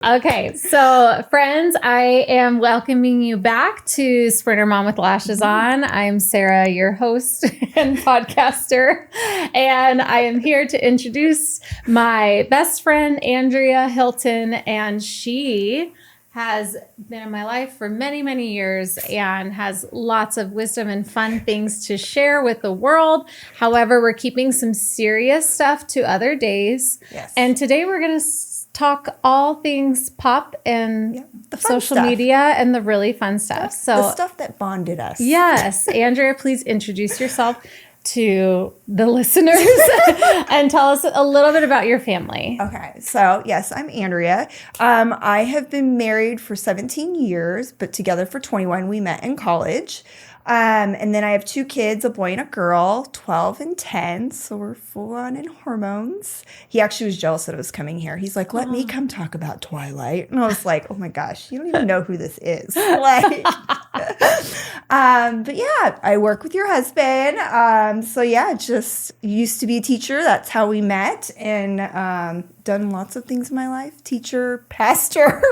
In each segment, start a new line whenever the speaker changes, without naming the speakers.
Okay, so friends, I am welcoming you back to Sprinter Mom with Lashes On. I'm Sara, your host and podcaster, and I am here to introduce my best friend, Andrea Hylton, and she has been in my life for many, many years and has lots of wisdom and fun things to share with the world. However, we're keeping some serious stuff to other days.
Yes.
And today we're going to talk all things pop and
the fun
social
stuff.
media and the really fun stuff. So
the stuff that bonded us.
Yes. Andrea, please introduce yourself to the listeners and tell us a little bit about your family.
Okay. So, yes, I'm Andrea. I have been married for 17 years, but together for 21. We met in college. And then I have 2 kids, a boy and a girl, 12 and 10. So we're full on in hormones. He actually was jealous that I was coming here. He's like, let me come talk about Twilight. And I was like, oh my gosh, you don't even know who this is. Like, but yeah, I work with your husband. So yeah, just used to be a teacher. That's how we met, and done lots of things in my life. Teacher, pastor,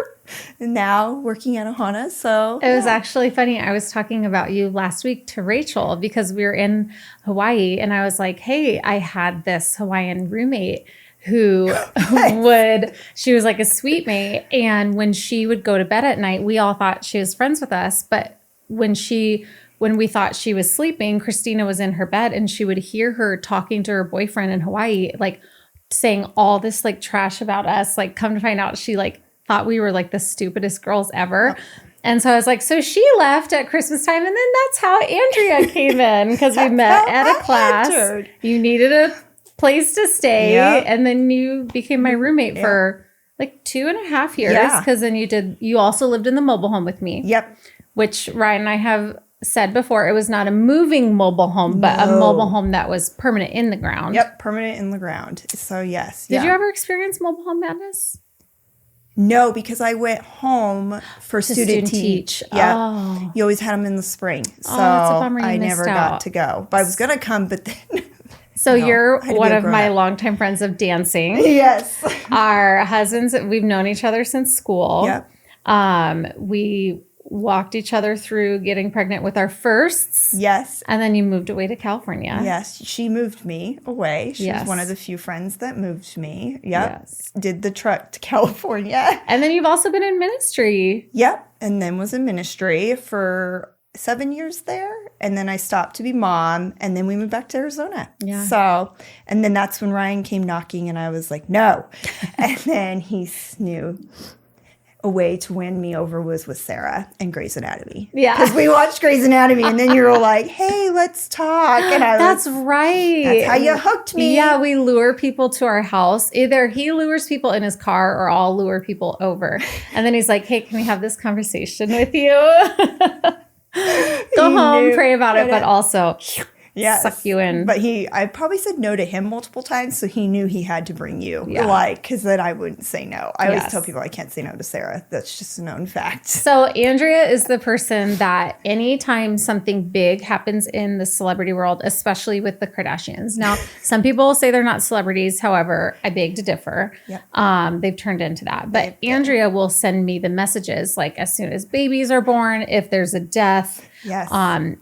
and now working at Ohana. So
it was actually funny. I was talking about you last week to Rachel because we were in Hawaii, and I was like, hey, I had this Hawaiian roommate who she was like a sweet mate. And when she would go to bed at night, we all thought she was friends with us. But when we thought she was sleeping, Christina was in her bed, and she would hear her talking to her boyfriend in Hawaii, like saying all this like trash about us. Like, come to find out, she like thought we were like the stupidest girls ever. And so I was like, so she left at Christmas time, and then that's how Andrea came in, because we met at a class. You needed a place to stay, and then you became my roommate for like 2.5 years, because then you also lived in the mobile home with me.
Yep.
Which Ryan and I have said before, it was not a moving mobile home, but a mobile home that was permanent in the ground.
Yep, permanent in the ground. So yes.
Did you ever experience mobile home madness?
No, because I went home for student teach. Yeah.
Oh.
You always had them in the spring. So
that's a bummer.
I never got to go. But I was going to come, but then...
So you're one of my longtime friends of dancing.
Yes.
Our husbands, we've known each other since school.
Yep.
We walked each other through getting pregnant with our firsts.
Yes.
And then you moved away to California.
Yes. She moved me away. She was one of the few friends that moved me. Yep. Yes. Did the trek to California.
And then you've also been in ministry.
Yep. And then was in ministry for 7 years there. And then I stopped to be mom. And then we moved back to Arizona.
Yeah.
So, and then that's when Ryan came knocking, and I was like, no. And then he knew a way to win me over was with Sara and Grey's Anatomy.
Yeah.
Because we watched Grey's Anatomy, and then you were like, hey, let's talk. And
That's right.
That's how you hooked me.
Yeah, we lure people to our house. Either he lures people in his car, or I'll lure people over. And then he's like, hey, can we have this conversation with you? Go home, pray about it, but also... suck you in.
But I probably said no to him multiple times, so he knew he had to bring you. Because then I wouldn't say no. I always tell people I can't say no to Sara. That's just a known fact.
So Andrea is the person that anytime something big happens in the celebrity world, especially with the Kardashians. Now, some people say they're not celebrities. However, I beg to differ. Yep. They've turned into that. But Andrea will send me the messages like as soon as babies are born, if there's a death.
Yes.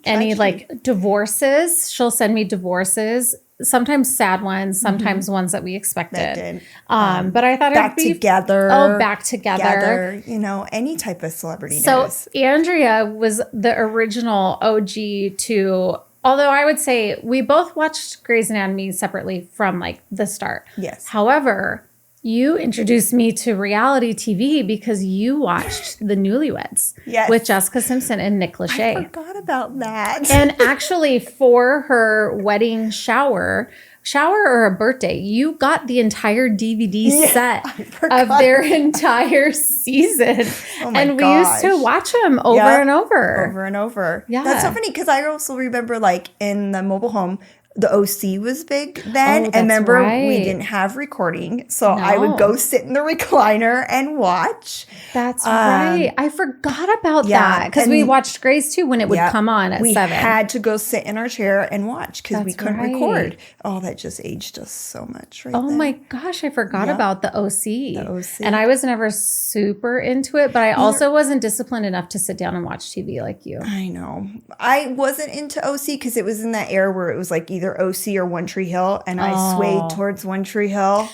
Any like divorces, she'll send me divorces, sometimes sad ones, sometimes ones that we expected. But I thought
back together.
Oh, back together.
Any type of celebrity
news. Andrea was the original OG to, although I would say we both watched Grey's Anatomy separately from like the start.
Yes.
However, you introduced me to reality TV because you watched The Newlyweds with Jessica Simpson and Nick Lachey.
I forgot about that.
And actually, for her wedding shower or a birthday, you got the entire DVD set of their entire season.
Oh my
and we
gosh.
used to watch them over and over.
Over and over.
Yeah.
That's so funny because I also remember like in the mobile home, the OC was big then.
Oh,
and
that's
remember, we
right.
didn't have recording. So I would
No.
go sit in the recliner and watch.
That's right. I forgot about
yeah,
that because we watched Grey's too when it would come on at
we
7.
had to go sit in our chair and watch because we
That's
couldn't
right.
record. Oh, that just aged us so much right
Oh
there.
my gosh, I forgot about the OC.
The OC.
And I was never super into it, but I also wasn't disciplined enough to sit down and watch TV like you.
I know. I wasn't into OC because it was in that era where it was like either OC or One Tree Hill, and I swayed towards One Tree Hill.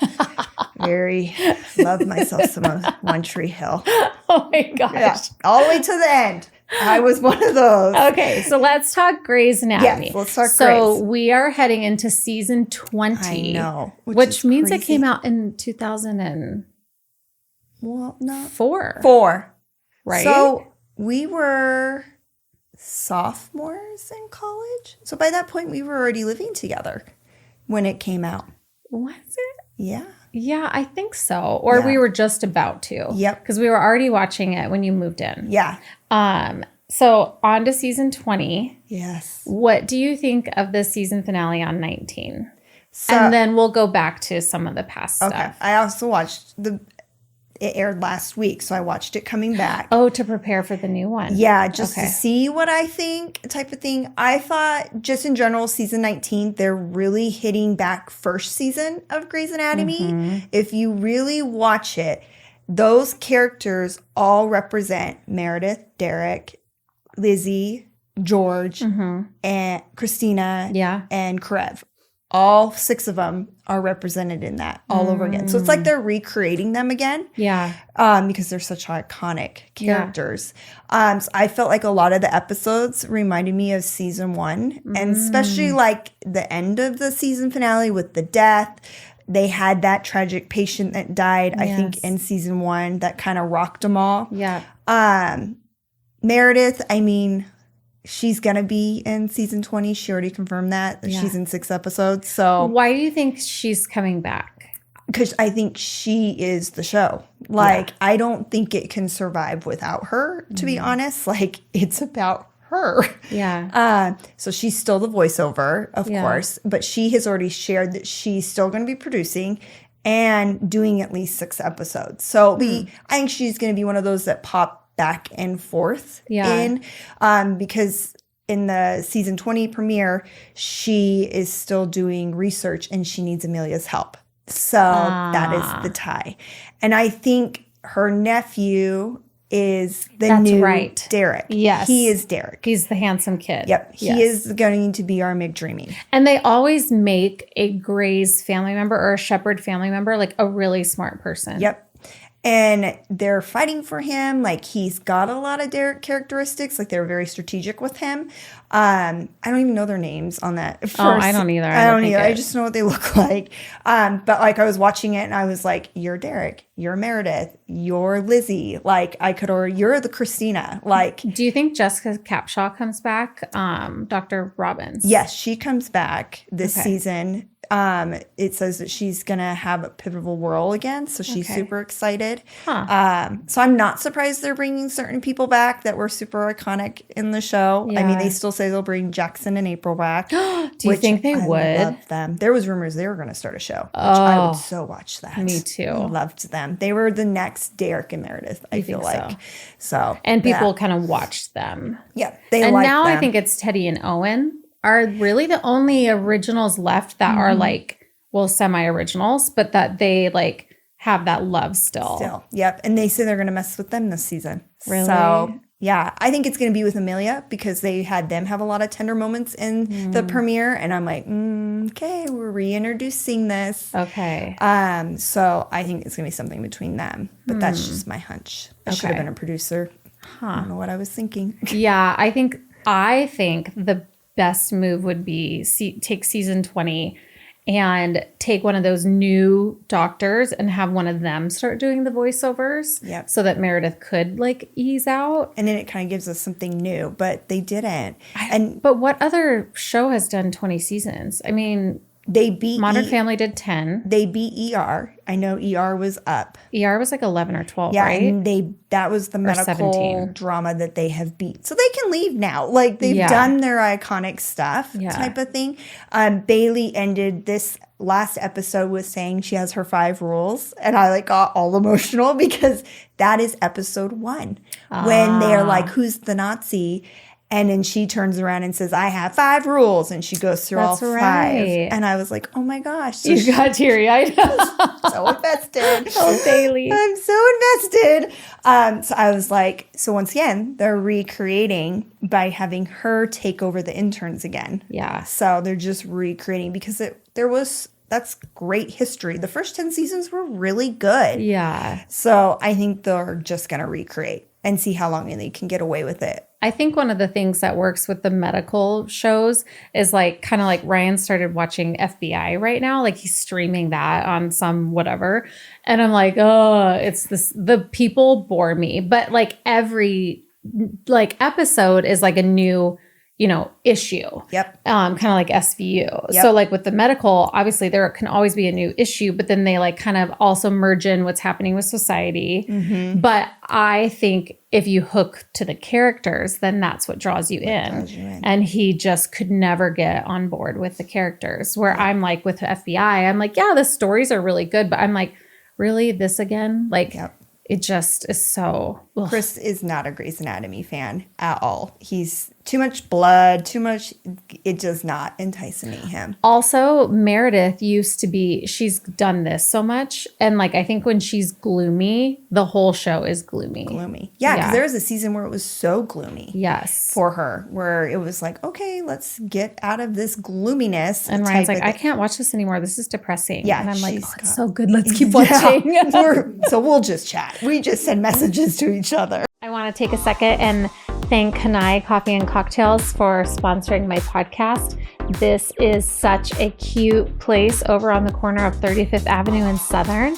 Love myself some One Tree Hill.
Oh my gosh.
Yeah, all the way to the end. I was one of those.
Okay, so let's talk Grey's Anatomy.
Yes, let's talk
So
Grey's.
we are heading into season 20.
I know.
Which means
crazy.
it came out in 2004.
Well, no.
4. Right?
So we were sophomores in college. So by that point, we were already living together when it came out.
Was it?
Yeah.
Yeah, I think so. Or we were just about to.
Yep.
Because we were already watching it when you moved in.
Yeah.
So on to season 20.
Yes.
What do you think of the season finale on 19?
So,
And then we'll go back to some of the past
okay.
stuff.
I also watched it aired last week, so I watched it coming back.
Oh, to prepare for the new one.
Yeah, just to see what I think type of thing. I thought just in general, season 19, they're really hitting back first season of Grey's Anatomy.
Mm-hmm.
If you really watch it, those characters all represent Meredith, Derek, Lizzie, George, and Christina, and Karev. All 6 of them are represented in that all over again. So it's like they're recreating them again.
Yeah.
Because they're such iconic characters. So I felt like a lot of the episodes reminded me of season 1. And especially like the end of the season finale with the death. They had that tragic patient that died, I think, in season 1 that kind of rocked them all.
Yeah.
Meredith, I mean, she's going to be in season 20. She already confirmed that. She's in 6 episodes. So
Why do you think she's coming back?
because I think she is the show. Like, I don't think it can survive without her, to be honest. Like, it's about her.
Yeah.
So she's still the voiceover, of course, but she has already shared that she's still going to be producing and doing at least 6 episodes. So I think she's going to be one of those that pop back and forth in, because in the season 20 premiere, she is still doing research and she needs Amelia's help. So that is the tie. And I think her nephew is the new Derek.
Yes.
He is Derek.
He's the handsome kid.
Yep. He is going to be our McDreamy.
And they always make a Grey's family member or a Shepherd family member like a really smart person.
Yep. And they're fighting for him. Like, he's got a lot of Derek characteristics. Like, they're very strategic with him. I don't even know their names on that.
I don't either.
I don't either. I just know what they look like. But, like, I was watching it and I was like, you're Derek. You're Meredith. You're Lizzie. Like, or you're the Christina. Like,
do you think Jessica Capshaw comes back? Dr. Robbins?
Yes, she comes back this season. It says that she's going to have a pivotal role again. So she's super excited. So I'm not surprised they're bringing certain people back that were super iconic in the show. I mean, they still say they'll bring Jackson and April back.
Do you think they would?
I love them. There was rumors they were going to start a show, which I would so watch that.
Me too.
I loved them. They were the next Derek and Meredith, I feel like. So
and people kind of watched them.
Yeah. They
and
like
now
them.
I think it's Teddy and Owen are really the only originals left that are like, well, semi-originals, but that they like have that love still.
Yep. And they say they're going to mess with them this season.
Really?
So, yeah, I think it's going to be with Amelia because they had them have a lot of tender moments in the premiere. And I'm like, okay, we're reintroducing this.
Okay.
So I think it's going to be something between them. But that's just my hunch. I should have been a producer. I don't know what I was thinking.
Yeah, I think the best move would be take season 20 and take one of those new doctors and have one of them start doing the voiceovers.
Yep.
So that Meredith could like ease out.
And then it kind of gives us something new, but they didn't.
But what other show has done 20 seasons? I mean,
They beat
Modern Family did 10.
They beat ER. I know ER was up.
ER was like 11 or 12,
Yeah,
right?
and that was the medical
17.
drama that they have beat. So they can leave now. Like, they've done their iconic stuff type of thing. Bailey ended this last episode with saying she has her 5 rules. And I like got all emotional because that is episode 1. When they're like, who's the Nazi? And then she turns around and says, I have 5 rules. And she goes through all 5.
Right.
And I was like, oh my gosh. So
You got teary-eyed.
so invested.
Oh, Bailey.
I'm so invested. So I was like, so once again, they're recreating by having her take over the interns again.
Yeah.
So they're just recreating because that's great history. The first 10 seasons were really good.
Yeah.
So I think they're just going to recreate and see how long they can get away with it.
I think one of the things that works with the medical shows is like kind of like Ryan started watching FBI right now. Like he's streaming that on some whatever. And I'm like, oh, it's this, the people bore me. But like every like episode is like a new, issue.
Yep.
Kind of like SVU.
Yep.
So like with the medical, obviously there can always be a new issue, but then they like kind of also merge in what's happening with society. Mm-hmm. But I think if you hook to the characters, then that's what draws you in. And he just could never get on board with the characters. Where I'm like with the FBI, I'm like, yeah, the stories are really good, but I'm like, really, this again? Like, it just is so. Ugh.
Chris is not a Grey's Anatomy fan at all. He's too much blood, too much. It does not entice him.
Also, Meredith used to be, she's done this so much. And like, I think when she's gloomy, the whole show is gloomy.
Yeah, because there was a season where it was so gloomy.
Yes.
For her, where it was like, okay, let's get out of this gloominess.
And Ryan's like, I can't watch this anymore. This is depressing.
Yeah.
And I'm like, oh, it's so good. Let's keep watching.
So we'll just chat. We just send messages to each other.
I want to take a second and thank Hanai Coffee and Cocktails for sponsoring my podcast. This is such a cute place over on the corner of 35th Avenue and Southern.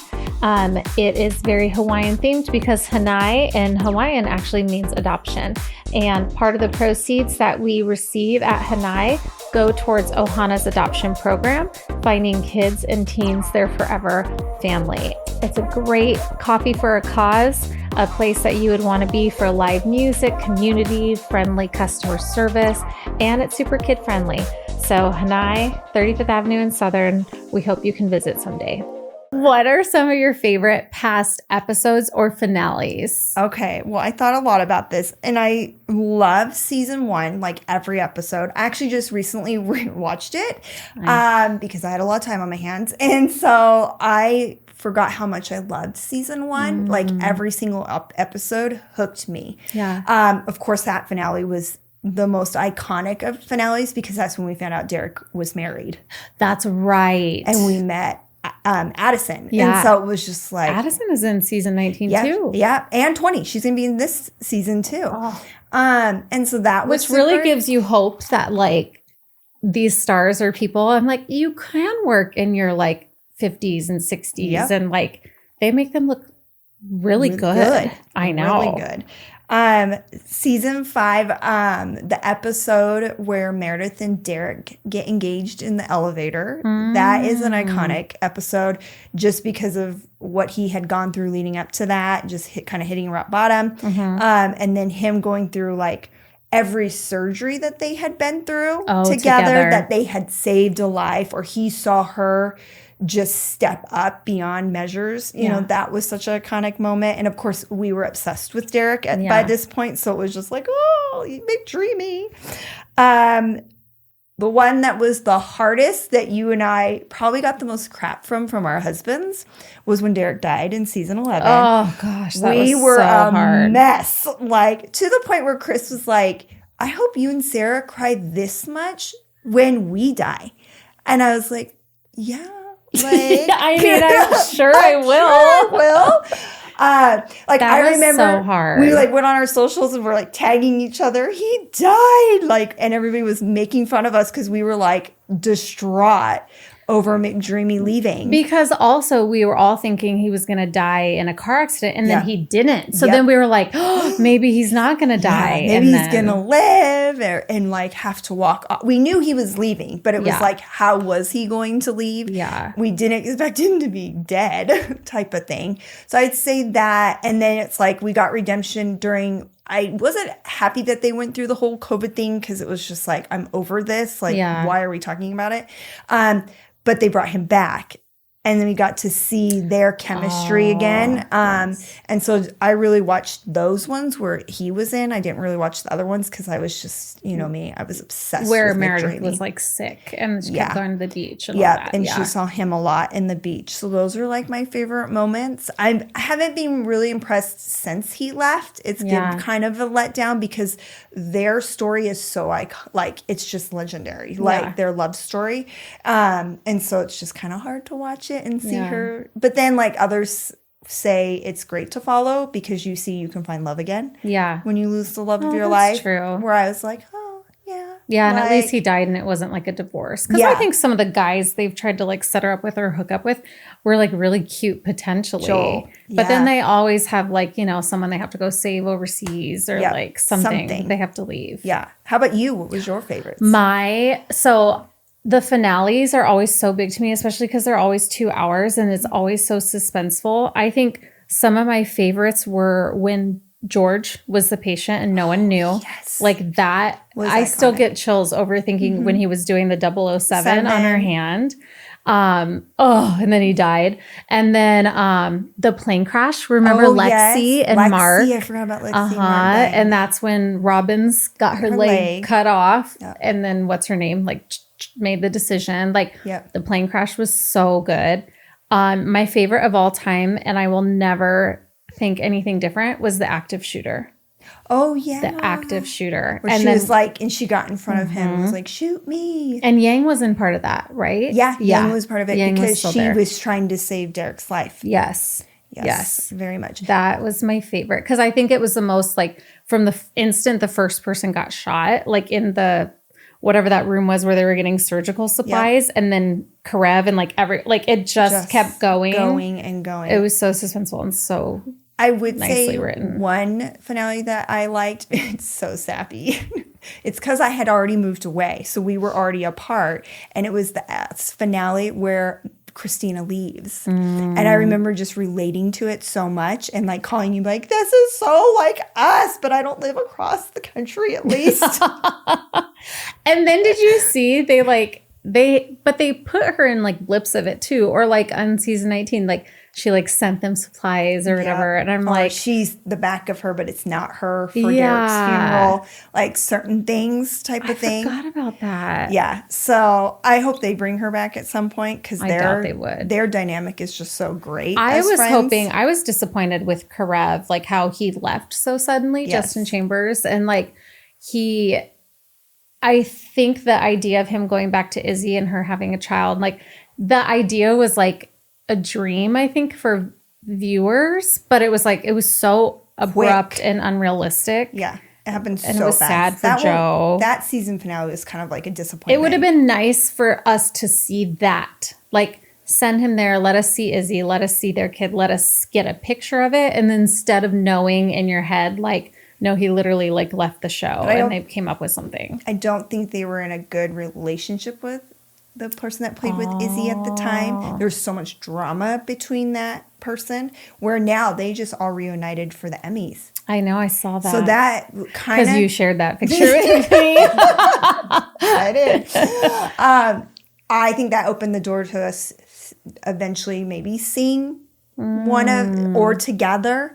It is very Hawaiian themed because Hanai in Hawaiian actually means adoption. And part of the proceeds that we receive at Hanai go towards Ohana's adoption program, finding kids and teens their forever family. It's a great coffee for a cause, a place that you would want to be for live music, community, friendly customer service, and it's super kid friendly. So Hanai, 35th Avenue and Southern, we hope you can visit someday. What are some of your favorite past episodes or finales?
Okay, well, I thought a lot about this, and I love season 1, like every episode. I actually just recently watched it because I had a lot of time on my hands, and so I forgot how much I loved season 1. Like every single episode hooked me.
Yeah.
Of course, that finale was the most iconic of finales because that's when we found out Derek was married.
That's right.
And we met Addison.
Yeah.
And so it was just like...
Addison is in season 19 too.
Yeah, and 20. She's going to be in this season too. Oh. And so that was
Which really gives you hope that like these stars are people. I'm like, you can work in your like 50s and 60s and like they make them look really good. I know.
Really good. Season 5, the episode where Meredith and Derek get engaged in the elevator. That is an iconic episode just because of what he had gone through leading up to that, just kind of hitting rock bottom. And then him going through like every surgery that they had been through together, that they had saved a life, or he saw her just step up beyond measures. You know, that was such an iconic moment. And of course, we were obsessed with Derek by this point. So it was just like, oh, you make dreamy. The one that was the hardest that you and I probably got the most crap from our husbands was when Derek died in season 11.
Oh, gosh. That
we
was
were
so
a
hard.
mess. Like, to the point where Chris was like, I hope you and Sara cry this much when we die. And I was like, yeah. Like,
I mean, I'm sure I will.
Like,
that
I
was
remember
so hard.
We like went on our socials and we're like tagging each other. He died, like, and everybody was making fun of us because we were like distraught over McDreamy leaving.
Because also we were all thinking he was going to die in a car accident and then he didn't. So then we were like, oh, maybe he's not going to die.
Yeah, maybe he's going to live and like have to walk off. We knew he was leaving, but it was like, how was he going to leave?
Yeah.
We didn't expect him to be dead type of thing. So I'd say that. And then it's like we got redemption during... I wasn't happy that they went through the whole COVID thing because it was just like, I'm over this. Like, why are we talking about it? But they brought him back. And then we got to see their chemistry again. And so I really watched those ones where he was in. I didn't really watch the other ones because I was just, you know me, I was obsessed
where
with
Meredith was like sick and she kept going to the beach and all that.
And she saw him a lot in the beach. So those are like my favorite moments. I haven't been really impressed since he left. It's been kind of a letdown because their story is so like it's just legendary, like their love story. And so it's just kind of hard to watch it and see her. But then like others say it's great to follow because you see you can find love again. Yeah. When you lose the love of your life. True. Where I was like, oh, yeah.
Yeah, and at least he died and it wasn't like a divorce. Because I think some of the guys they've tried to like set her up with or hook up with were like really cute potentially. Joel. But then they always have like, you know, someone they have to go save overseas or like something they have to leave.
Yeah. How about you? What was your favorite?
The finales are always so big to me, especially because they're always 2 hours and it's always so suspenseful. I think some of my favorites were when George was the patient and no one knew. Yes. Like that. I still get chills over thinking when he was doing the 007 on her hand. And then he died. And then the plane crash. Remember Lexi and Mark?
I forgot about Lexi and Mark.
And that's when Robin's got her leg cut off. Yep. And then what's her name? Like made the decision. Like the plane crash was so good. My favorite of all time, and I will never think anything different, was the active shooter.
Oh, yeah.
The active shooter.
Where she was like, and she got in front of him and was like, shoot me.
And Yang wasn't part of that, right?
Yeah, Yang was part of it because she was trying to save Derek's life.
Yes.
Very much.
That was my favorite because I think it was the most like from the instant the first person got shot, like in the whatever that room was where they were getting surgical supplies and then Karev and like it just kept going.
Going and going.
It was so suspenseful and so
I would
nicely
say
written.
One finale that I liked, it's so sappy. It's because I had already moved away. So we were already apart. And it was the finale where Christina leaves. And I remember just relating to it so much and like calling you like, this is so like us, but I don't live across the country at least.
And then did you see they put her in like blips of it too, or like on season 19, like she like sent them supplies or whatever. And I'm like,
she's the back of her, but it's not her for Derek's funeral, like certain things type of thing.
I forgot about that.
Yeah. So I hope they bring her back at some point because
I doubt they would.
Their dynamic is just so great.
I was disappointed with Karev, like how he left so suddenly, Justin Chambers. And like I think the idea of him going back to Izzy and her having a child, like the idea was like a dream, I think, for viewers, but it was so abrupt and unrealistic.
Yeah. It happened
and
so
it was
fast.
sad for Joe.
That season finale was kind of like a disappointment.
It would have been nice for us to see that. Like, send him there. Let us see Izzy. Let us see their kid. Let us get a picture of it. And then instead of knowing in your head, like, no, he literally like left the show and they came up with something.
I don't think they were in a good relationship with the person that played with Izzy at the time. There was so much drama between that person where now they just all reunited for the Emmys.
I know, I saw that.
So that kind of...
Because you shared that picture with me.
I did. I think that opened the door to us eventually maybe seeing one of or together.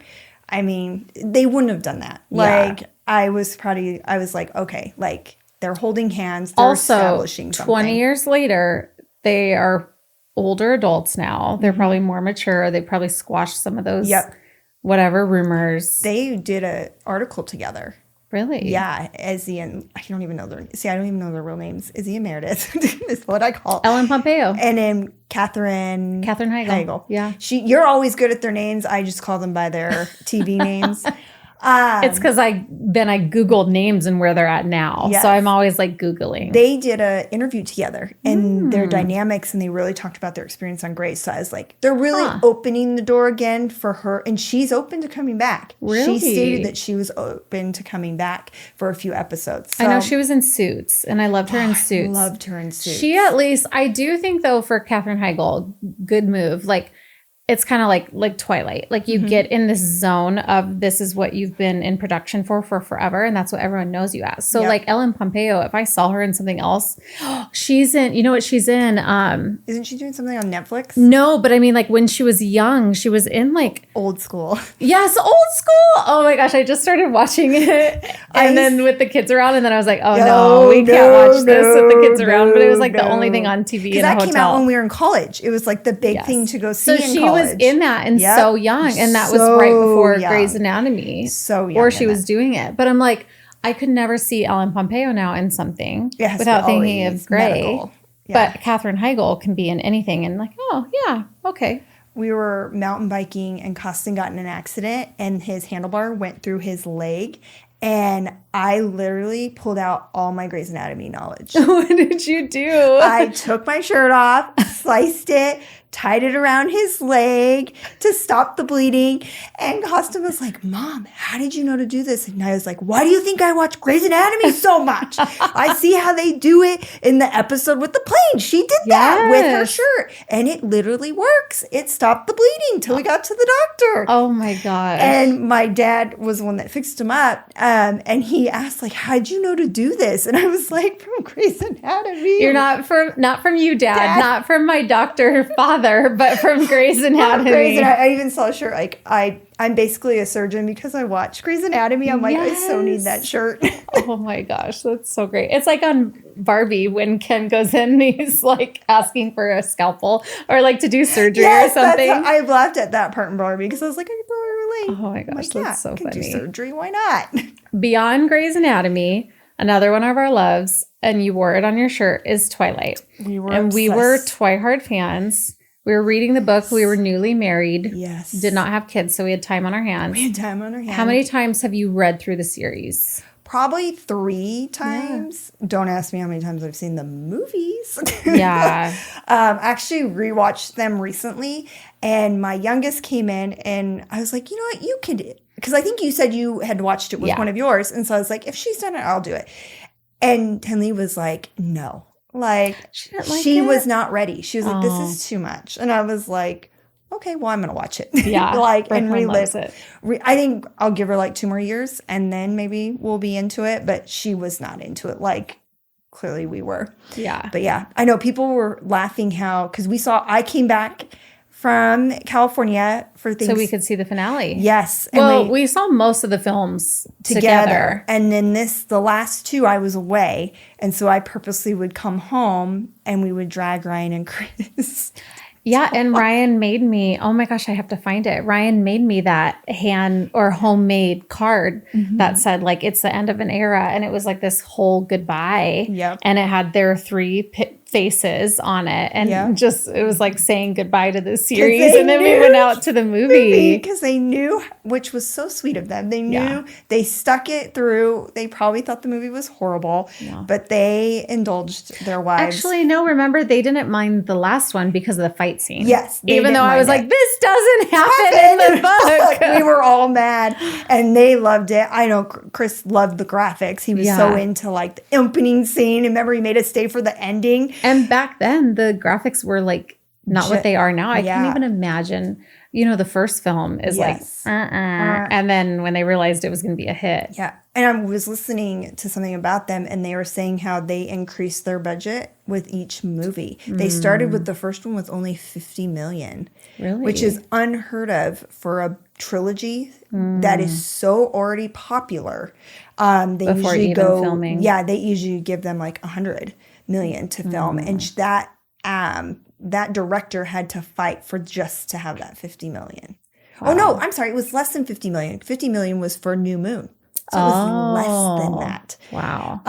I mean, they wouldn't have done that. Like, I was like, okay, like, they're holding hands. They're establishing something.
20 years later, they are older adults now. They're probably more mature. They probably squashed some of those whatever rumors.
They did an article together.
Really?
Yeah. Izzy and I don't even know their real names. Izzy and Meredith is what I call
Ellen Pompeo.
And then Katherine
Heigl. Yeah.
You're always good at their names. I just call them by their TV names.
It's because I Googled names and where they're at now.
Yes.
So I'm always like Googling.
They did an interview together and their dynamics, and they really talked about their experience on Grace. So I was like, they're really opening the door again for her, and she's open to coming back.
Really?
She stated that she was open to coming back for a few episodes. So,
I know she was in Suits, and I loved her in Suits.
I loved her in Suits.
She at least, I do think though, for Katherine Heigl, good move. Like, it's kind of like Twilight. Like you get in this zone of this is what you've been in production for forever. And that's what everyone knows you as. So like Ellen Pompeo, if I saw her in something else, she's in, you know what she's in?
Isn't she doing something on Netflix?
No, but I mean like when she was young, she was in like.
Old School.
Yes, Old School. Oh my gosh, I just started watching it. And then with the kids around, and then I was like, oh no, we can't watch this with the kids around. But it was like the only thing on TV in a hotel.
That came out when we were in college. It was like the big thing to go see in college.
So she was in that and so young. And that was right before Grey's Anatomy.
So young.
Or she was doing it. But I'm like, I could never see Ellen Pompeo now in something without thinking of Grey. Yeah. But Katherine Heigl can be in anything and like, oh, yeah, okay.
We were mountain biking and Costin got in an accident and his handlebar went through his leg. And I literally pulled out all my Grey's Anatomy knowledge.
What did you do?
I took my shirt off, sliced it, tied it around his leg to stop the bleeding. And Costin was like, Mom, how did you know to do this? And I was like, why do you think I watch Grey's Anatomy so much? I see how they do it in the episode with the plane. She did that with her shirt. And it literally works. It stopped the bleeding till we got to the doctor.
Oh my God.
And my dad was the one that fixed him up. And he asked, like, how'd you know to do this? And I was like, from Grey's Anatomy.
You're not from you, Dad. Not from my doctor father, but from Grey's Anatomy.
I even saw a shirt, like, I'm basically a surgeon because I watch Grey's Anatomy. I'm like, I so need that shirt.
Oh my gosh, that's so great. It's like on Barbie when Ken goes in and he's like asking for a scalpel or like to do surgery or something.
I laughed at that part in Barbie because I was like, I can totally relate.
Oh my gosh, like, that's so funny.
Do surgery, why not?
Beyond Grey's Anatomy, another one of our loves, and you wore it on your shirt, is Twilight. We were Twihard fans. We were reading the book. We were newly married.
Yes.
Did not have kids, so we had time on our hands. How many times have you read through the series?
Probably 3 times. Yeah. Don't ask me how many times I've seen the movies.
Yeah.
Actually rewatched them recently, and my youngest came in, and I was like, you know what, you could, because I think you said you had watched it with one of yours, and so I was like, if she's done it, I'll do it. And Tenley was like, no. Like, she was not ready. She was like, this is too much. And I was like, okay, well, I'm going to watch it.
Yeah.
And relive it. I think I'll give her like 2 more years and then maybe we'll be into it. But she was not into it. Like, clearly we were.
Yeah.
But yeah, I know people were laughing because I came back from California for things.
So we could see the finale.
Yes.
And we saw most of the films together.
And then the last 2, I was away. And so I purposely would come home and we would drag Ryan and Chris.
Yeah. And Ryan made me, oh my gosh, I have to find it. Ryan made me that hand or homemade card that said like, it's the end of an era. And it was like this whole goodbye.
Yep.
And it had their 3 faces on it. And it was like saying goodbye to the series. And then we went out to the movie.
Because they knew, which was so sweet of them. They knew, they stuck it through. They probably thought the movie was horrible, but they indulged their wives.
Actually, no, remember, they didn't mind the last one because of the fight scene.
Yes.
Even though I was like, this doesn't happen in the book.
We were all mad and they loved it. I know Chris loved the graphics. He was so into like the opening scene. And remember, he made us stay for the ending.
And back then, the graphics were like not what they are now. I can't even imagine. You know, the first film is like, and then when they realized it was going to be a hit.
Yeah. And I was listening to something about them, and they were saying how they increased their budget with each movie. They started with the first one with only $50 million.
Really?
Which is unheard of for a trilogy that is so already popular. They
Before
usually
even filming.
Yeah, they usually give them like $100 million to film. And that director had to fight for just to have that $50 million. Wow. Oh no, I'm sorry, it was less than $50 million. $50 million was for New Moon. So it was less than that.
Wow.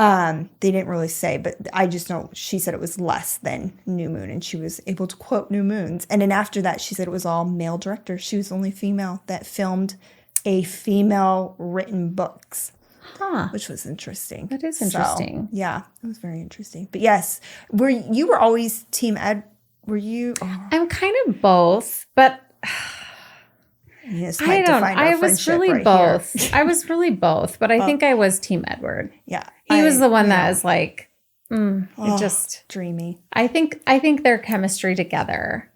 They didn't really say, but I just know she said it was less than New Moon, and she was able to quote New Moons. And then after that, she said it was all male directors. She was the only female that filmed a female written books.
Huh.
Which was interesting.
That is interesting.
So, yeah, it was very interesting. But yes, you were always Team Ed? Were you? Oh.
I'm kind of both, but
I don't.
I was really
right
both.
Here.
I was really both, but I think I was Team Edward.
Yeah,
he was the one that was like, it just
dreamy.
I think their chemistry together,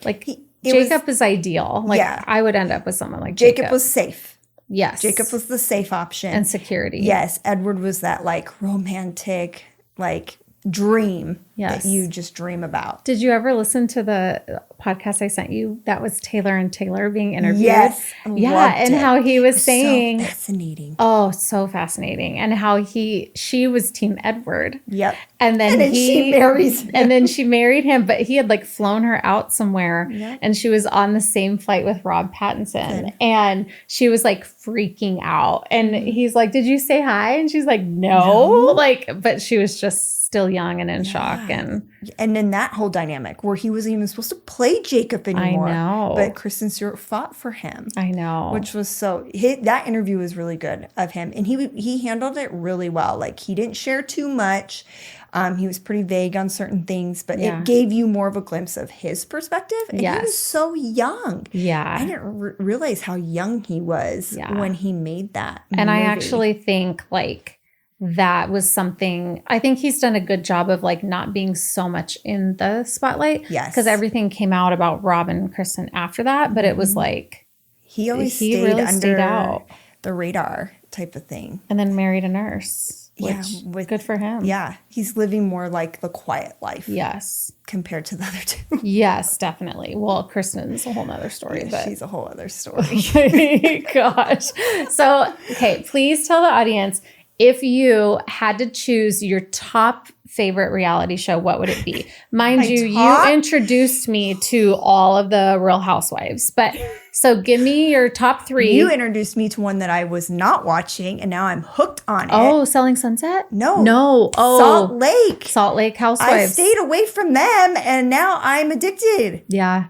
like Jacob is ideal. Like I would end up with someone like Jacob.
Jacob was safe.
Yes.
Jacob was the safe option.
And security.
Yes. Edward was that like romantic, like dream that you just dream about.
Did you ever listen to the podcast I sent you? That was Taylor and Taylor being interviewed.
Yes.
Yeah. And how he was saying.
So fascinating.
Oh, so fascinating. And how she was Team Edward.
Yep.
And then
she marries him.
And then she married him, but he had like flown her out somewhere and she was on the same flight with Rob Pattinson. And she was like freaking out. And he's like, "Did you say hi?" And she's like, no. Like, but she was just still young and in shock. And
then that whole dynamic where he wasn't even supposed to play Jacob anymore.
I know.
But Kristen Stewart fought for him.
I know.
Which was that interview was really good of him. And he handled it really well. Like he didn't share too much. He was pretty vague on certain things, but it gave you more of a glimpse of his perspective. And he was so young.
Yeah.
I didn't realize how young he was when he made that movie.
And I actually think like that was something, I think he's done a good job of like not being so much in the spotlight.
Yes.
Because everything came out about Rob and Kristen after that, but it was like
he always stayed under the radar type of thing.
And then married a nurse. Good for him.
Yeah. He's living more like the quiet life.
Yes.
Compared to the other two.
Yes, definitely. Well, Kristen's a whole nother story. But
she's a whole other story.
Gosh. So, okay, please tell the audience, if you had to choose your top favorite reality show, what would it be? Mind you, you introduced me to all of the Real Housewives, but so give me your top 3.
You introduced me to one that I was not watching, and now I'm hooked on it.
Oh, Selling Sunset?
No.
Oh,
Salt Lake
Housewives.
I stayed away from them, and now I'm addicted.
Yeah.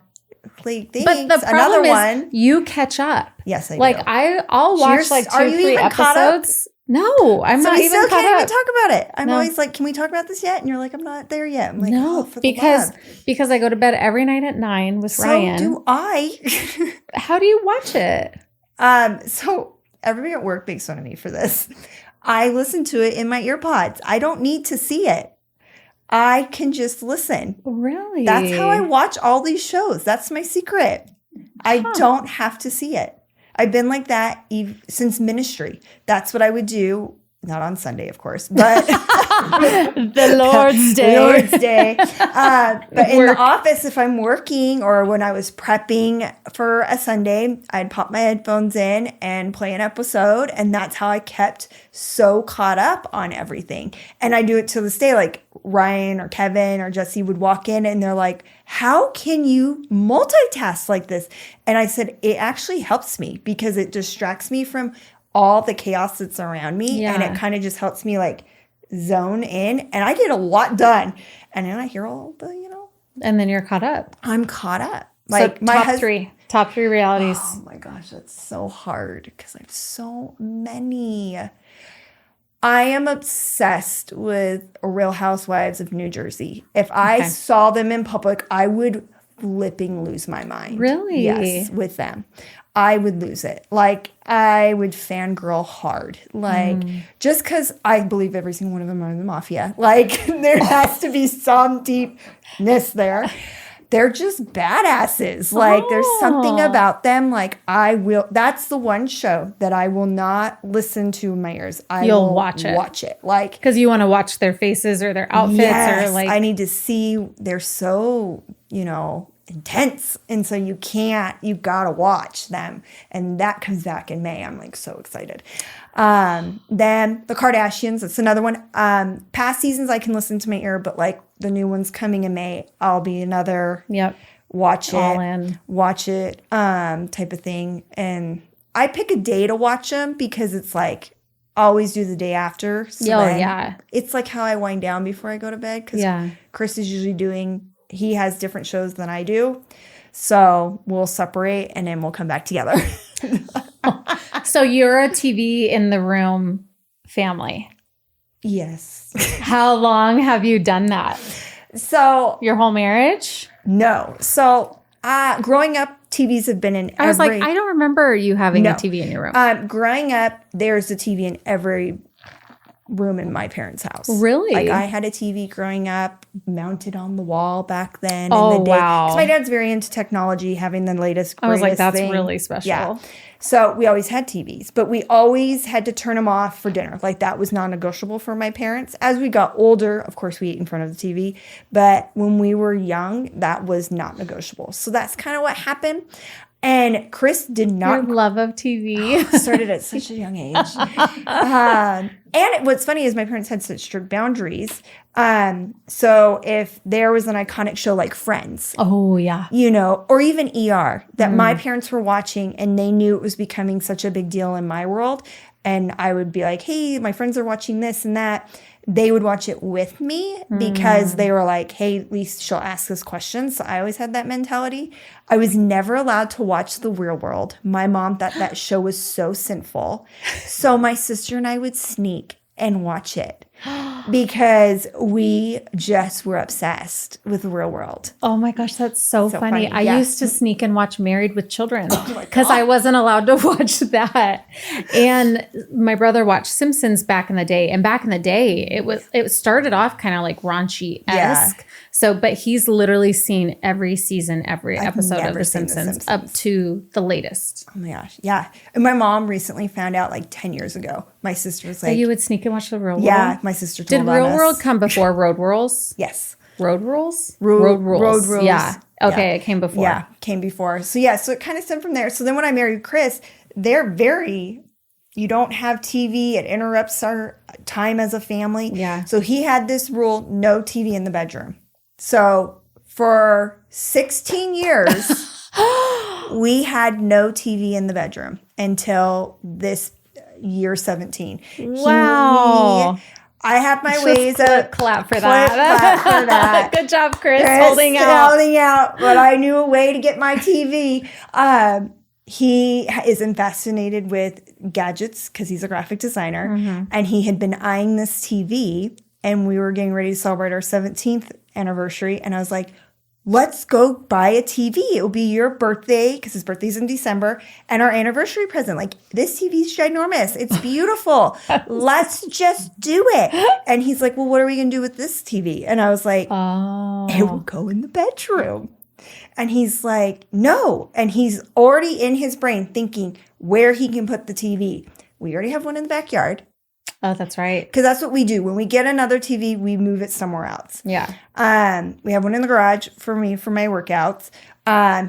Like,
but the problem is you catch up.
Yes, I do.
Like I'll watch like 2-3 episodes. No, I'm not even caught up.
Can't even talk about it. I'm always like, can we talk about this yet? And you're like, I'm not there yet. I'm like,
no, because I go to bed every night at 9 with Ryan.
So do I.
How do you watch it?
So everybody at work makes fun of me for this. I listen to it in my earpods. I don't need to see it. I can just listen.
Really?
That's how I watch all these shows. That's my secret. I don't have to see it. I've been like that since ministry. That's what I would do. Not on Sunday, of course, but
the Lord's Day.
The Lord's Day. But in the office, if I'm working or when I was prepping for a Sunday, I'd pop my headphones in and play an episode. And that's how I kept so caught up on everything. And I do it to this day. Like Ryan or Kevin or Jesse would walk in and they're like, "How can you multitask like this?" And I said, it actually helps me because it distracts me from all the chaos that's around me. And it kind of just helps me like zone in. And I get a lot done. And then I hear all the,
And then you're caught up.
I'm caught up. Like
so top three realities.
Oh my gosh, that's so hard because I have so many. I am obsessed with Real Housewives of New Jersey. If I saw them in public, I would flipping lose my mind.
Really?
Yes, with them. I would lose it. Like, I would fangirl hard. Like, just because I believe every single one of them are in the mafia. Like, there has to be some deepness there. They're just badasses. Like, there's something about them. Like, that's the one show that I will not listen to in my ears.
You'll watch it.
Like,
because you want to watch their faces or their outfits.
Yes,
or like,
I need to see. They're so, intense. And so you gotta watch them. And that comes back in May. I'm like so excited. Then the Kardashians, that's another one. Past seasons I can listen to my ear, but like the new ones coming in May, I'll be another watch it type of thing. And I pick a day to watch them because it's like always do the day after. So it's like how I wind down before I go to bed because Chris is usually he has different shows than I do. So we'll separate and then we'll come back together.
So you're a TV in the room family.
Yes.
How long have you done that?
So
Your whole marriage?
no. So growing up, TVs have been in
I was like, I don't remember you having a TV in your room.
Growing up, there's a TV in every room in my parents' house.
Really?
Like I had a TV growing up mounted on the wall back then.
Oh,
in the day.
wow.
Because my dad's very into technology, having the latest, greatest
I was like, that's
thing.
really special.
Yeah. So we always had TVs, but we always had to turn them off for dinner. Like that was non-negotiable for my parents. As we got older, of course, we ate in front of the TV. But when we were young, that was not negotiable. So that's kind of what happened. And Chris did not.
Your love of TV.
Started at such a young age. And what's funny is my parents had such strict boundaries. So if there was an iconic show like Friends.
Oh, yeah.
You know, or even ER that my parents were watching and they knew it was becoming such a big deal in my world. And I would be like, hey, my friends are watching this and that. They would watch it with me because they were like, hey, at least she'll ask us questions. So I always had that mentality. I was never allowed to watch The Real World. My mom thought that show was so sinful. So my sister and I would sneak and watch it because we just were obsessed with The Real World.
Oh my gosh, that's so funny. I
yeah.
used to sneak and watch Married with Children because I wasn't allowed to watch that. And my brother watched Simpsons back in the day. And back in the day, it started off kind of like raunchy-esque.
Yeah.
So, but he's literally seen every season, every
I've
episode of
never
The
seen
Simpsons up to the latest.
Oh my gosh. Yeah. And my mom recently found out like 10 years ago. My sister was like,
So you would sneak and watch The Real World?
yeah, my sister told
Did
on
Real
us.
World come before Road Rules?
Yes.
Road Rules?
Road
Rules.
Rules.
Yeah. Okay,
Yeah.
it came before.
Yeah, came before. So yeah, so it kind of stemmed from there. So then when I married Chris, you don't have TV. It interrupts our time as a family.
Yeah.
So he had this rule, no TV in the bedroom. So for 16 years, we had no TV in the bedroom until this year 17.
Wow.
I have my
Just
ways of
clap for
clap for that.
Good job, Chris,
Chris
holding out.
But I knew a way to get my TV. He is fascinated with gadgets because he's a graphic designer. And he had been eyeing this TV. And we were getting ready to celebrate our 17th anniversary. And I was like, let's go buy a TV. It'll be your birthday, because his birthday's in December, and our anniversary present. Like, this TV's ginormous. It's beautiful. Let's just do it. And he's like, well, what are we going to do with this TV? And I was like, it will go in the bedroom. And he's like, no. And he's already in his brain thinking where he can put the TV. We already have one in the backyard.
Oh, that's right.
Because that's what we do. When we get another TV, we move it somewhere else.
Yeah.
We have one in the garage for me for my workouts.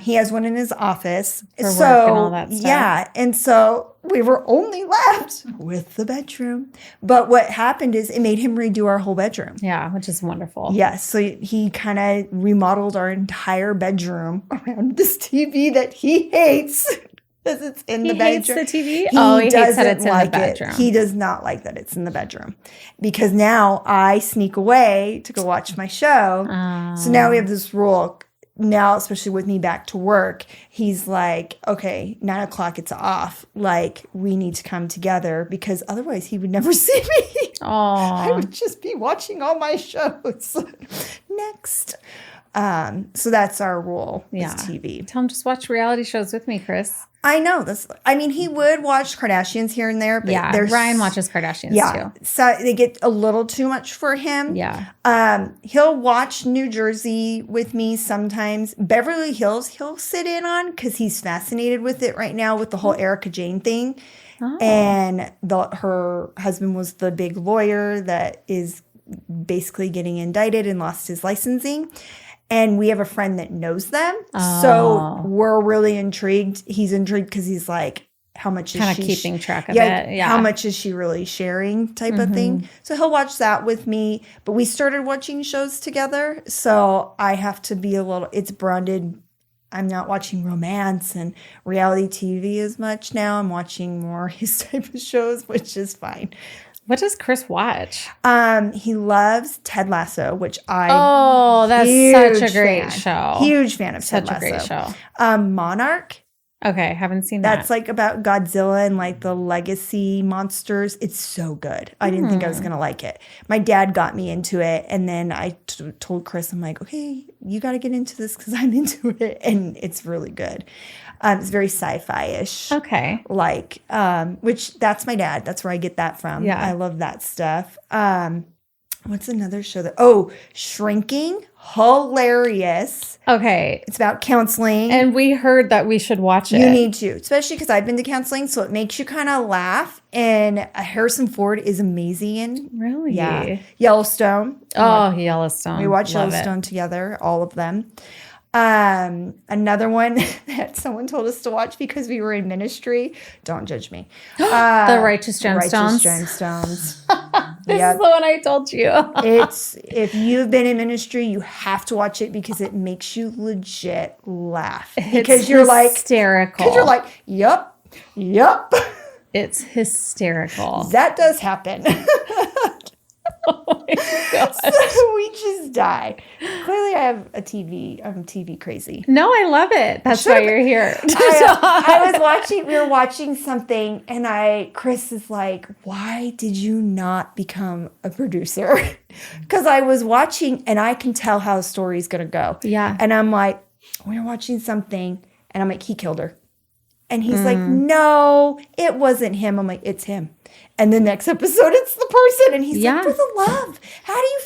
He has one in his office.
For work and all that stuff.
Yeah. And so we were only left with the bedroom. But what happened is it made him redo our whole bedroom.
Yeah, which is wonderful.
Yes. So he kind of remodeled our entire bedroom around this TV that he hates. Because it's in the bedroom.
He hates the TV?
He
hates that it's in the bedroom.
He does not like that it's in the bedroom. Because now I sneak away to go watch my show. So now we have this rule. Now, especially with me back to work, he's like, okay, 9:00, it's off. Like, we need to come together because otherwise he would never see me. I would just be watching all my shows. Next. So that's our rule with TV.
Tell him just watch reality shows with me, Chris.
I know this. I mean, he would watch Kardashians here and there, but
Ryan watches Kardashians too.
So they get a little too much for him.
Yeah.
He'll watch New Jersey with me sometimes. Beverly Hills, he'll sit in on because he's fascinated with it right now with the whole Erica Jane thing. And her husband was the big lawyer that is basically getting indicted and lost his licensing. And we have a friend that knows them. So we're really intrigued. He's intrigued because he's like, how much is she?
Kind of keeping track of it. Yeah.
How much is she really sharing type of thing. So he'll watch that with me. But we started watching shows together. So I have to be it's branded. I'm not watching romance and reality TV as much now. I'm watching more his type of shows, which is fine.
What does Chris watch?
He loves Ted Lasso, which
that's such a great show.
Huge fan of Ted Lasso.
Such a great show.
Monarch.
Okay, haven't seen
That's
that.
like about Godzilla and like the legacy monsters. It's so good. I didn't think I was going to like it. My dad got me into it. And then I told Chris, I'm like, okay, you got to get into this because I'm into it. And it's really good. It's very sci-fi-ish.
Okay.
Like, which that's my dad. That's where I get that from.
Yeah.
I love that stuff. What's another show Shrinking. Hilarious.
Okay.
It's about counseling.
And we heard that we should watch it.
You need to, especially because I've been to counseling, so it makes you kind of laugh. And Harrison Ford is amazing in.
Really?
Yeah. Yellowstone.
Oh, Yellowstone.
We watched
Love
Yellowstone
it.
together, all of them. Another one that someone told us to watch because we were in ministry. Don't judge me.
The Righteous Gemstones.
Righteous Gemstones.
This is the one I told you.
It's if you've been in ministry, you have to watch it because it makes you legit laugh. Because you're
hysterical.
Because you're like, yep.
It's hysterical.
That does happen.
Oh my gosh.
So we just die. Clearly, I have a TV. I'm TV crazy.
No, I love it. That's why you're here.
We were watching something, and Chris is like, why did you not become a producer? Because I was watching, and I can tell how the story is going to go.
Yeah.
And I'm like, we're watching something, and I'm like, he killed her. And he's like, no, it wasn't him. I'm like, it's him. And the next episode, it's the person. And he's like, for the love, how do you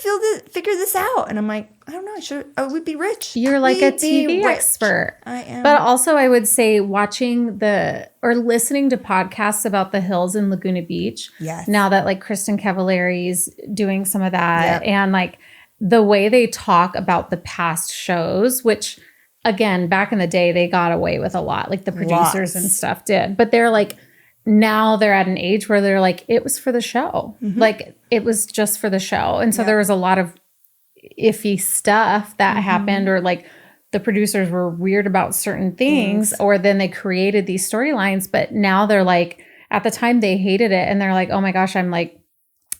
figure this out? And I'm like, I don't know. I would be rich.
You're like a TV expert.
I am.
But also I would say listening to podcasts about the hills in Laguna Beach.
Yes.
Now that like Kristen Cavallari's doing some of that.
Yep.
And like the way they talk about the past shows, which again, back in the day, they got away with a lot. Like the producers and stuff did. But they're like, now they're at an age where they're like, it was for the show. Mm-hmm. Like it was just for the show. And so there was a lot of iffy stuff that happened, or like the producers were weird about certain things, or then they created these storylines. But now they're like, at the time they hated it. And they're like, oh my gosh, I'm like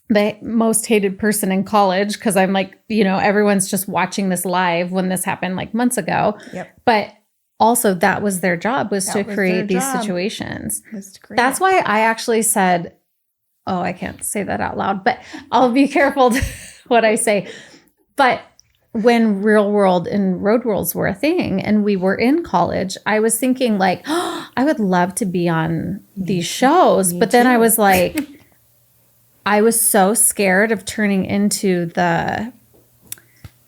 the most hated person in college. Cause I'm like, everyone's just watching this live when this happened like months ago.
Yep.
But also, that was their job, was to create these situations. That's why I actually said, oh, I can't say that out loud, but I'll be careful what I say. But when Real World and Road Rules were a thing and we were in college, I was thinking like, oh, I would love to be on these shows. But then I was like, I was so scared of turning into the...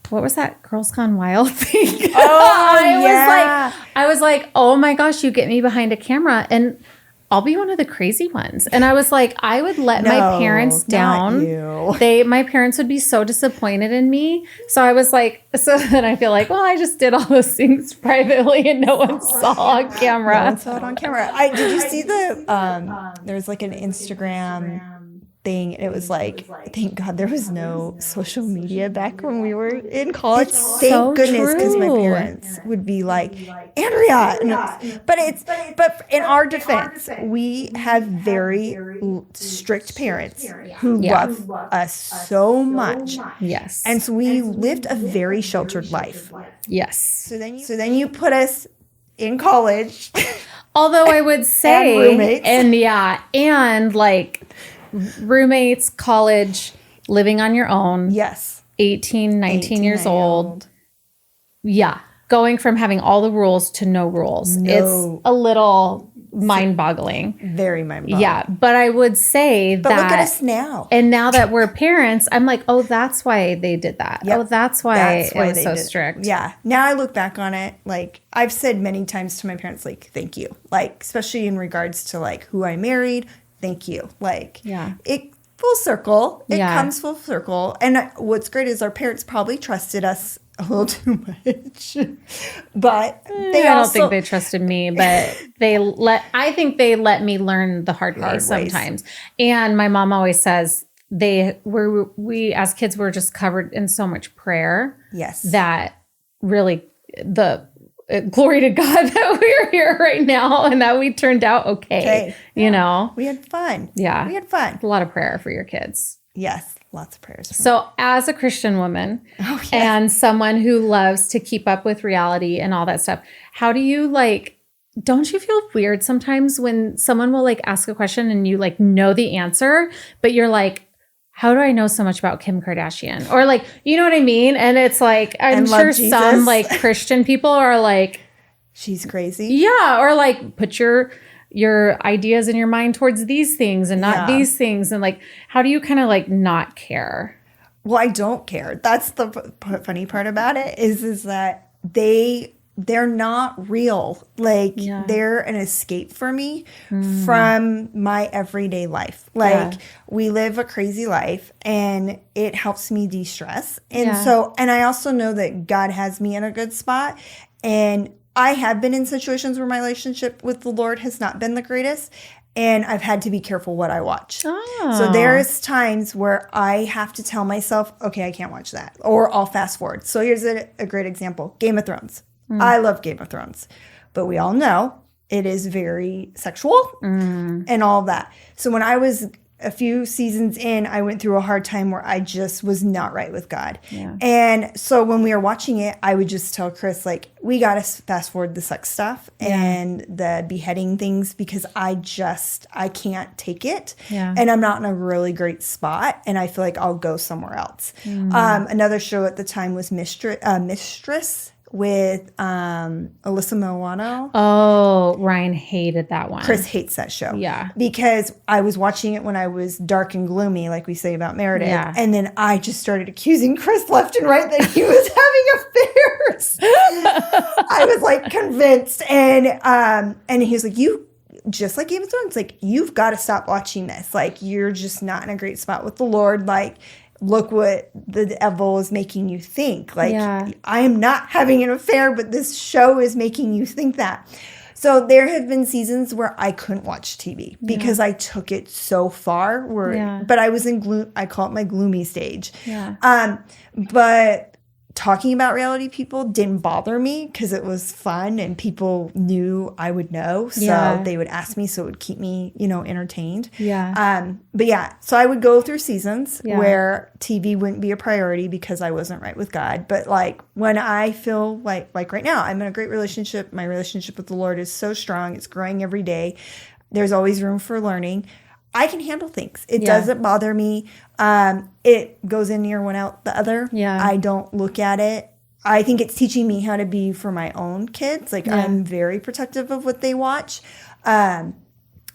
What was that Girls Gone Wild thing?
Oh,
I was like, oh my gosh, you get me behind a camera and I'll be one of the crazy ones. And I was like, I would let my parents down. My parents would be so disappointed in me. So I was like, so then I feel like, well, I just did all those things privately and no one saw on camera.
No one saw it on camera. Did you see there was like an Instagram thing. It was like, thank God there was no social media back when we were in college. Thank goodness, because my parents would be like, Andrea. But in our defense, we have very strict parents who love us so much.
Yes.
And so we lived a very sheltered life.
Yes.
So then you put us in college.
Although I would say,
and roommates.
And like roommates, college, living on your own.
Yes.
18 years old. Yeah. Going from having all the rules to no rules. It's a little mind-boggling.
Very mind-boggling.
Yeah. But I would say
but look at us now.
And now that we're parents, I'm like, oh, that's why they did that. Yep. Oh, that's why it was so strict.
Yeah. Now I look back on it, like I've said many times to my parents, like, thank you. Like, especially in regards to like who I married. Thank you. Like, it full circle. It comes full circle. And what's great is our parents probably trusted us a little too much. But
I don't think they trusted me, but I think they let me learn the hard way sometimes. And my mom always says we as kids were just covered in so much prayer.
Yes.
That really glory to God that we're here right now and that we turned out okay. You know?
We had fun.
Yeah.
We had fun.
A lot of prayer for your kids.
Yes. Lots of prayers.
So as a Christian woman and someone who loves to keep up with reality and all that stuff, how do you don't you feel weird sometimes when someone will like ask a question and you like know the answer, but you're like, how do I know so much about Kim Kardashian? Or like, you know what I mean? And it's like, I'm sure some like Christian people are like,
she's crazy.
Yeah. Or like put your ideas in your mind towards these things and not these things. And like, how do you kind of like not care?
Well, I don't care. That's the funny part about it is that they're not real. Like they're an escape for me from my everyday life. Like we live a crazy life and it helps me de-stress. And so, and I also know that God has me in a good spot. And I have been in situations where my relationship with the Lord has not been the greatest. And I've had to be careful what I watch. Oh. So there's times where I have to tell myself, okay, I can't watch that. Or I'll fast forward. So here's a great example. Game of Thrones. I love Game of Thrones. But we all know it is very sexual and all of that. So when I was a few seasons in, I went through a hard time where I just was not right with God. Yeah. And so when we were watching it, I would just tell Chris, like, we got to fast forward the sex stuff and the beheading things because I can't take it. Yeah. And I'm not in a really great spot. And I feel like I'll go somewhere else. Another show at the time was Mistress with Alyssa Milano.
Oh, Ryan hated that one.
Chris hates that show. Yeah. Because I was watching it when I was dark and gloomy, like we say about Meredith. Yeah. And then I just started accusing Chris left and right that he was having affairs. I was like convinced. And he was like, you, just like Game of Thrones, like, you've got to stop watching this. Like, you're just not in a great spot with the Lord. Like, look what the devil is making you think. Like, I am not having an affair, but this show is making you think that. So there have been seasons where I couldn't watch TV because I took it so far. But I was in I call it my gloomy stage. Yeah. But talking about reality people didn't bother me because it was fun and people knew I would know. So they would ask me, so it would keep me, entertained. Yeah. But yeah, so I would go through seasons where TV wouldn't be a priority because I wasn't right with God. But like when I feel like right now, I'm in a great relationship. My relationship with the Lord is so strong. It's growing every day. There's always room for learning. I can handle things. It doesn't bother me. It goes in ear, one out the other. Yeah. I don't look at it. I think it's teaching me how to be for my own kids. Like I'm very protective of what they watch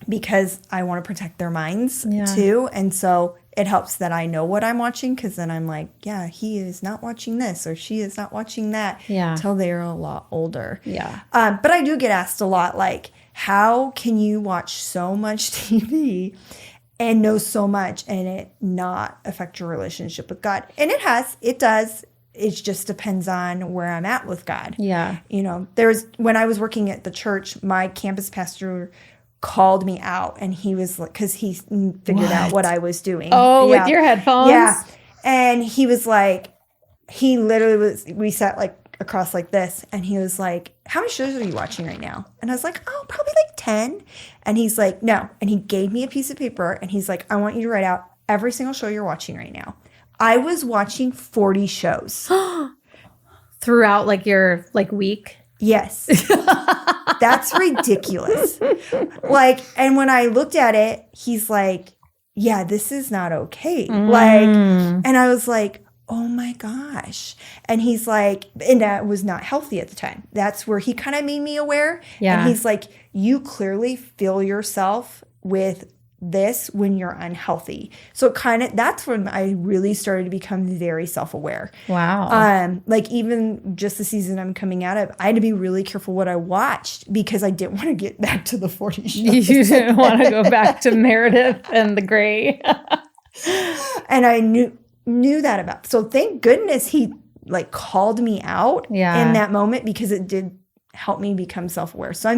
because I want to protect their minds too. And so it helps that I know what I'm watching because then I'm like, yeah, he is not watching this or she is not watching that until they're a lot older. Yeah. But I do get asked a lot, like, how can you watch so much TV and know so much and it not affect your relationship with God? And it does. It just depends on where I'm at with God. Yeah. When I was working at the church, my campus pastor called me out and he was like, because he figured out what I was doing.
Oh, with your headphones?
Yeah. And he was like, we sat like across like this and he was like, how many shows are you watching right now? And I was like, oh, probably like 10. And he's like, no. And he gave me a piece of paper and he's like, I want you to write out every single show you're watching right now. I was watching 40 shows.
Throughout like your week?
Yes. That's ridiculous. Like, and when I looked at it, he's like, yeah, this is not okay. Like, and I was like, oh my gosh. And he's like, and that was not healthy at the time. That's where he kind of made me aware. Yeah. And he's like, you clearly fill yourself with this when you're unhealthy. So that's when I really started to become very self-aware. Wow. Like even just the season I'm coming out of, I had to be really careful what I watched because I didn't want to get back to the 40 shows.
You didn't want to go back to Meredith and the Grey.
And I knew that about. So thank goodness he like called me out in that moment because it did help me become self-aware. So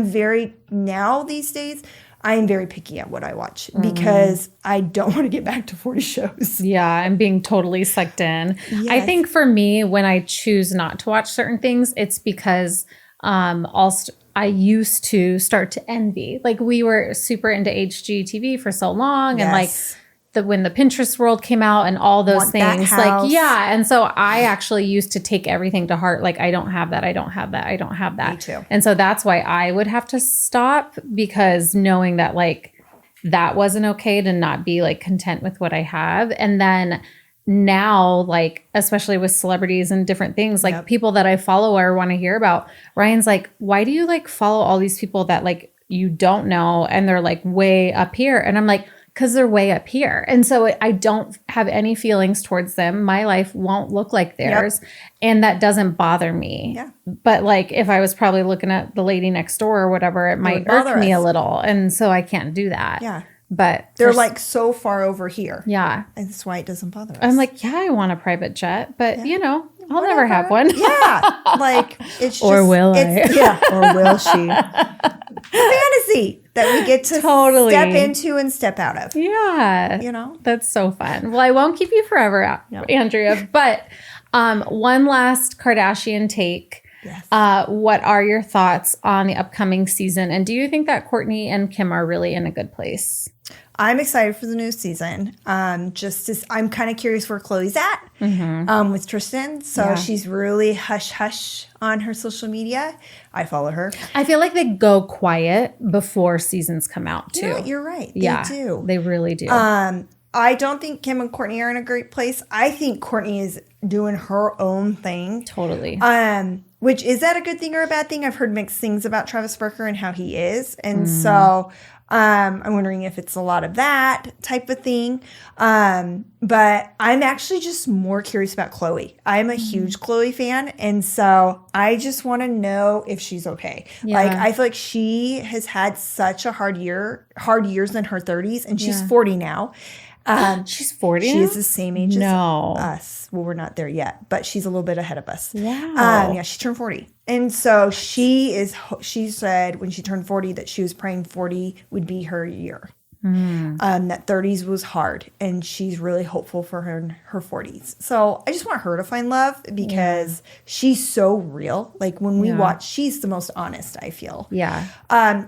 now these days, I am very picky at what I watch because I don't want to get back to 40 shows.
Yeah, I'm being totally sucked in. Yes. I think for me, when I choose not to watch certain things, it's because I used to start to envy. Like we were super into HGTV for so long and like when the Pinterest world came out and all those
Want that
things.
house.
Like, yeah. And so I actually used to take everything to heart. Like, I don't have that. I don't have that. I don't have that.
Me too.
And so that's why I would have to stop, because knowing that like that wasn't okay to not be like content with what I have. And then now, like, especially with celebrities and different things, like people that I follow or want to hear about, Ryan's like, why do you like follow all these people that like you don't know and they're like way up here? And I'm like, because they're way up here. And so I don't have any feelings towards them. My life won't look like theirs. And that doesn't bother me.
Yeah.
But like if I was probably looking at the lady next door or whatever, it might irk me a little. And so I can't do that.
Yeah.
But
they're like so far over here.
Yeah.
And that's why it doesn't bother us.
I'm like, yeah, I want a private jet, but you know, I'll never have one.
Yeah. Like it's just.
Or will I?
Yeah. Or will she? Fantasy that we get to step into and step out of.
Yeah.
You know?
That's so fun. Well, I won't keep you forever, Andrea, but one last Kardashian take.
Yes.
What are your thoughts on the upcoming season? And do you think that Kourtney and Kim are really in a good place?
I'm excited for the new season. I'm kind of curious where Khloe's at with Tristan. So she's really hush on her social media. I follow her.
I feel like they go quiet before seasons come out too.
Yeah, you're right. They do.
They really do.
I don't think Kim and Kourtney are in a great place. I think Kourtney is doing her own thing.
Totally.
Which, is that a good thing or a bad thing? I've heard mixed things about Travis Barker and how he is. And so I'm wondering if it's a lot of that type of thing. But I'm actually just more curious about Khloe. I'm a huge Khloe fan. And so I just want to know if she's okay.
Yeah.
Like, I feel like she has had such a hard years in her 30s, and she's 40 now.
She's 40
She
now?
is the same age as us. Well, we're not there yet, but she's a little bit ahead of us.
Wow.
Yeah, she turned 40. And so she said when she turned 40 that she was praying 40 would be her year. That 30s was hard, and she's really hopeful for her 40s. So I just want her to find love because she's so real. Like when we watch, she's the most honest, I feel.
Yeah.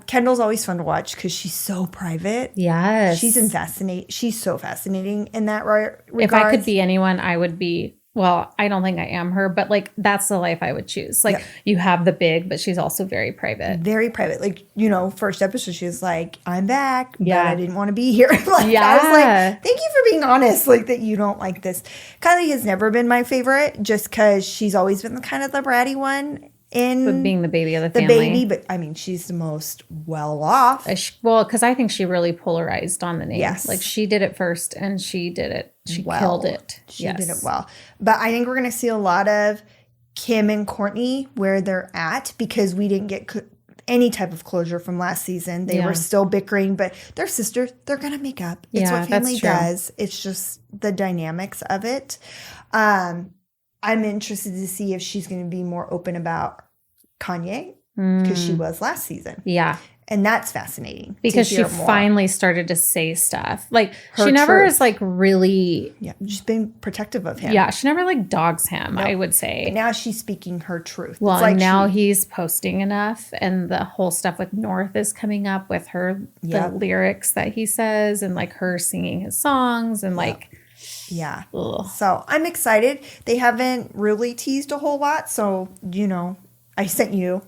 Kendall's always fun to watch because she's so private.
Yes.
She's so fascinating in that regard.
If I could be anyone, I would be. Well, I don't think I am her, but like that's the life I would choose. Like you have the big, but she's also very private.
Very private. Like, first episode, she was like, I'm back, but I didn't want to be here. Like, I was like, thank you for being honest, like that you don't like this. Kylie has never been my favorite just because she's always been the kind of the bratty one.
But being the baby of the family.
But I mean, she's the most well off.
Well, because I think she really polarized on the name.
Yes.
Like she did it first and she did it. She killed it.
She did it well. But I think we're going to see a lot of Kim and Kourtney where they're at because we didn't get any type of closure from last season. They were still bickering, but they're sisters. They're going to make up. It's what family does. It's just the dynamics of it. I'm interested to see if she's going to be more open about Kanye because she was last season.
Yeah.
And that's fascinating.
Because she finally started to say stuff. Like she never is like really.
Yeah. She's been protective of him.
Yeah. She never like dogs him, I would say.
But now she's speaking her truth.
Well,
it's like
now he's posting enough and the whole stuff with North is coming up with her, the lyrics that he says and like her singing his songs and like.
Yeah.
Ugh.
So I'm excited. They haven't really teased a whole lot. So, I sent you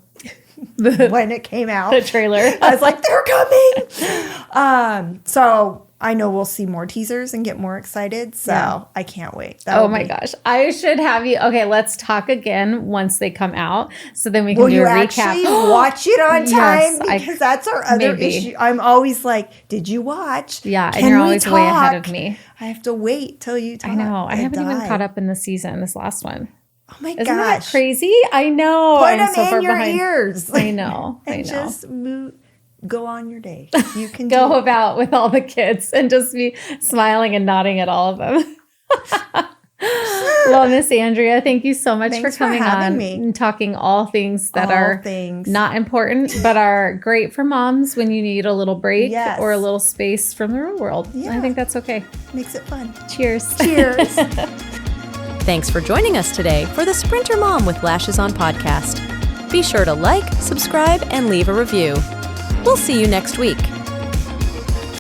when it came out.
The trailer.
I was like, they're coming. So I know we'll see more teasers and get more excited. So I can't wait.
My gosh. I should have you. Okay, let's talk again once they come out. So then we can do a recap.
Will you actually watch it on time? Because that's our other issue. I'm always like, did you watch?
Yeah, and you're always way ahead of me.
I have to wait till you talk.
I know. I haven't even caught up in the season, this last one.
Oh my
gosh.
Isn't that
crazy? I know.
Put them in your ears.
I know.
And just go on your day. You can
go about with all the kids and just be smiling and nodding at all of them. Well, Miss Andrea, thank you so much for coming on and talking all things that are not important, but are great for moms when you need a little break or a little space from the real world. Yeah. I think that's okay.
Makes it fun.
Cheers.
Cheers.
Thanks for joining us today for the Sprinter Mom with Lashes On podcast. Be sure to like, subscribe, and leave a review. We'll see you next week.